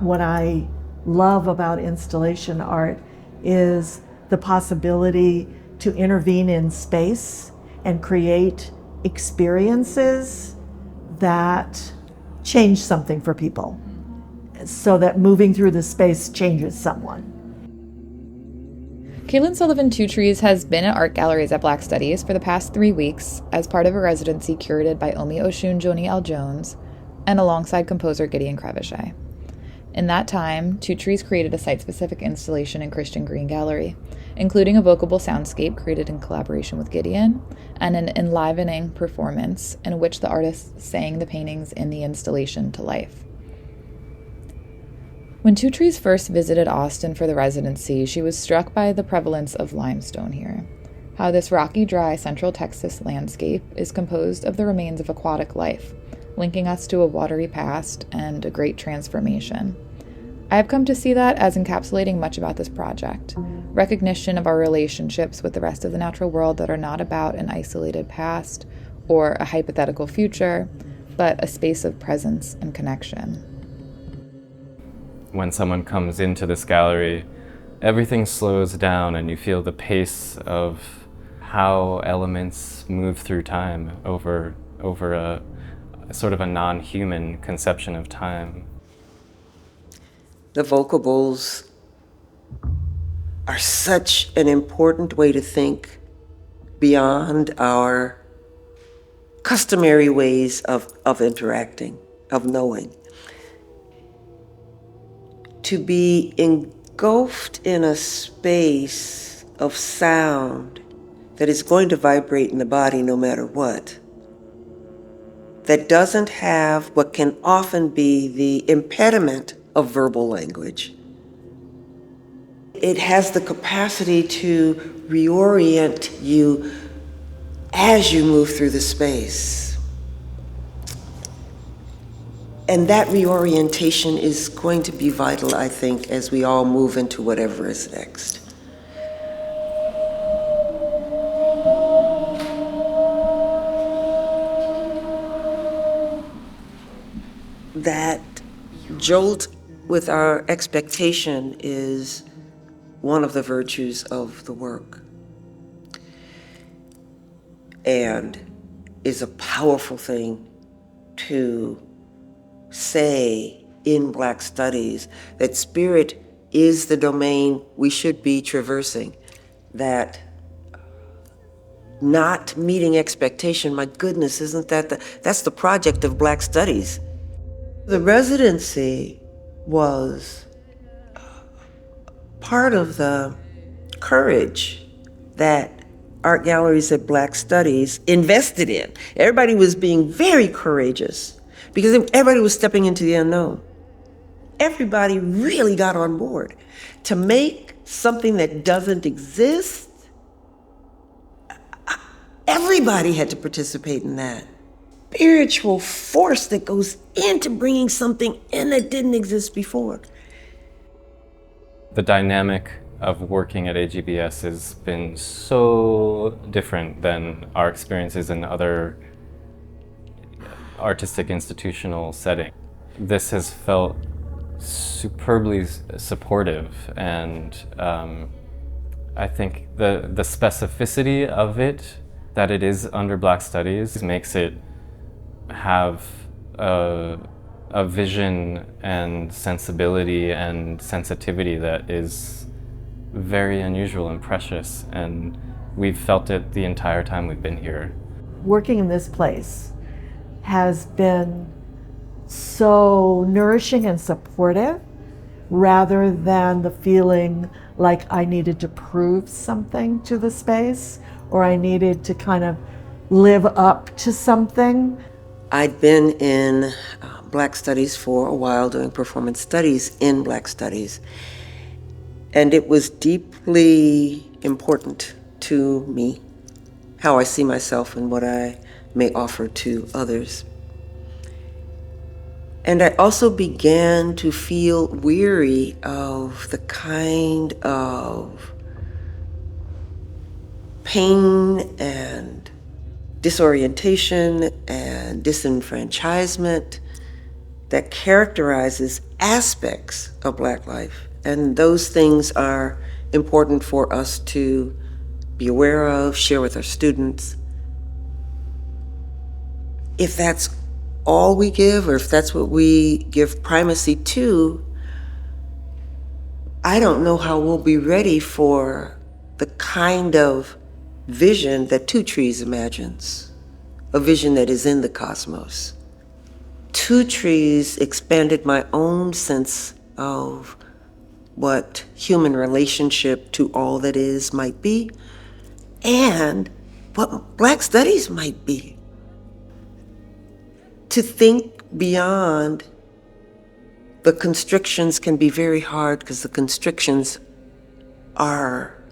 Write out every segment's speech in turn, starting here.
What I love about installation art is the possibility to intervene in space and create experiences that change something for people, so that moving through the space changes someone. Kaylynn Sullivan TwoTrees has been at art galleries at Black Studies for the past 3 weeks as part of a residency curated by Omi Osun Joni L and alongside composer Gideon Crevoshay. In that time, TwoTrees created a site-specific installation in Christian Green Gallery, including a vocable soundscape created in collaboration with Gideon, and an enlivening performance in which the artists sang the paintings in the installation to life. When TwoTrees first visited Austin for the residency, she was struck by the prevalence of limestone here, how this rocky, dry Central Texas landscape is composed of the remains of aquatic life, linking us to a watery past and a great transformation. I have come to see that as encapsulating much about this project, recognition of our relationships with the rest of the natural world that are not about an isolated past or a hypothetical future, but a space of presence and connection. When someone comes into this gallery, everything slows down and you feel the pace of how elements move through time over a sort of a non-human conception of time. The vocables are such an important way to think beyond our customary ways of interacting, of knowing. To be engulfed in a space of sound that is going to vibrate in the body no matter what, that doesn't have what can often be the impediment of verbal language. It has the capacity to reorient you as you move through the space. And that reorientation is going to be vital, I think, as we all move into whatever is next. That jolt with our expectation is one of the virtues of the work, and is a powerful thing to say in Black studies, that spirit is the domain we should be traversing, that not meeting expectation, my goodness, isn't that that's the project of Black studies. The residency was part of the courage that art galleries at Black Studies invested in. Everybody was being very courageous because everybody was stepping into the unknown. Everybody really got on board to make something that doesn't exist. Everybody had to participate in that. Spiritual force that goes into bringing something in that didn't exist before. The dynamic of working at AGBS has been so different than our experiences in other artistic institutional settings. This has felt superbly supportive, and I think the specificity of it, that it is under Black Studies, makes it have a vision and sensibility and sensitivity that is very unusual and precious, and we've felt it the entire time we've been here. Working in this place has been so nourishing and supportive, rather than the feeling like I needed to prove something to the space, or I needed to kind of live up to something. I'd been in Black Studies for a while, doing performance studies in Black Studies. And it was deeply important to me, how I see myself and what I may offer to others. And I also began to feel weary of the kind of pain and disorientation and disenfranchisement that characterizes aspects of Black life. And those things are important for us to be aware of, share with our students. If that's all we give, or if that's what we give primacy to, I don't know how we'll be ready for the kind of vision that TwoTrees imagines, a vision that is in the cosmos. TwoTrees expanded my own sense of what human relationship to all that is might be, and what Black studies might be. To think beyond the constrictions can be very hard, because the constrictions are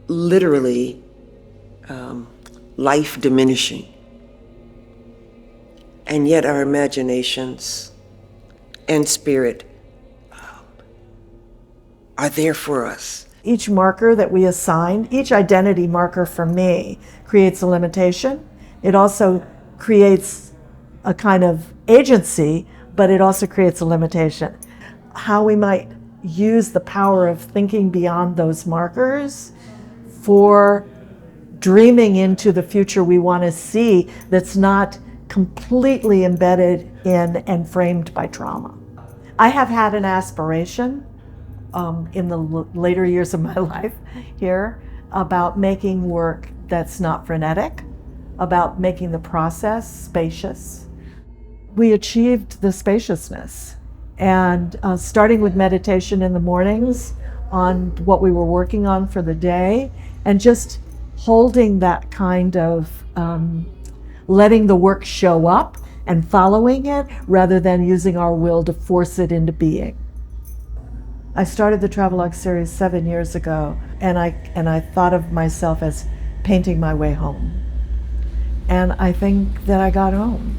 literally life diminishing. And yet our imaginations and spirit are there for us. Each marker that we assign, each identity marker for me, creates a limitation. It also creates a kind of agency, but it also creates a limitation. How we might use the power of thinking beyond those markers for dreaming into the future we want to see, that's not completely embedded in and framed by trauma. I have had an aspiration in the later years of my life here about making work that's not frenetic, about making the process spacious. We achieved the spaciousness, and starting with meditation in the mornings on what we were working on for the day, and just holding that kind of letting the work show up and following it rather than using our will to force it into being. I started the Travelogue Series 7 years ago, and I thought of myself as painting my way home. And I think that I got home.